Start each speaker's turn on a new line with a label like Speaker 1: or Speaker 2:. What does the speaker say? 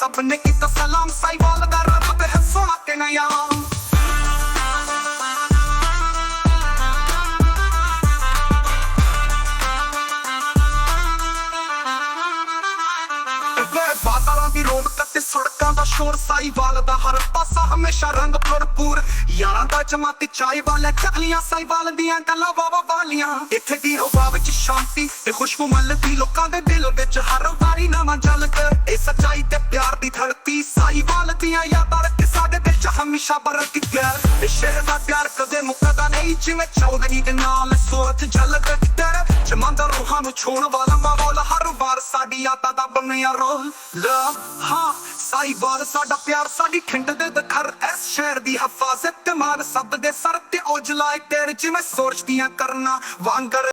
Speaker 1: सबने किता सलाम साहिवाल दा रब है सोना ते नयाम बादलों की रौनक ते सड़कों का शोर साहिवाल दा हर पासा हमेशा रंग भरपूर यारां दा जमाती चाय वाले चालियां साहिवाल दियां गल्लां वावा वालियां इत्थे दी हवा विच शांति ते खुशबू मलदी लोकां दे दिल विच हर वारी नवां झलक ए सच्चाई ते प्यार दी धरती साहिवाल दियां यादां रख साडे विच हमेशा बरकती प्यार ए शहर दा प्यार कदे मुकदा नहीं जिवें चौधरी दे नाल सूरत झलक तेरे जमांदा रूहां नूं छूण वाला माहौल हर वार साडी यादां दा बनया रोल हाँ साहिवाल साडा प्यार साडी खिंड दे दखर इस शहर दी हिफाजत ते मान सब दे सर ते ओझलाए तेरे जिवें सोच दियां करना वांगर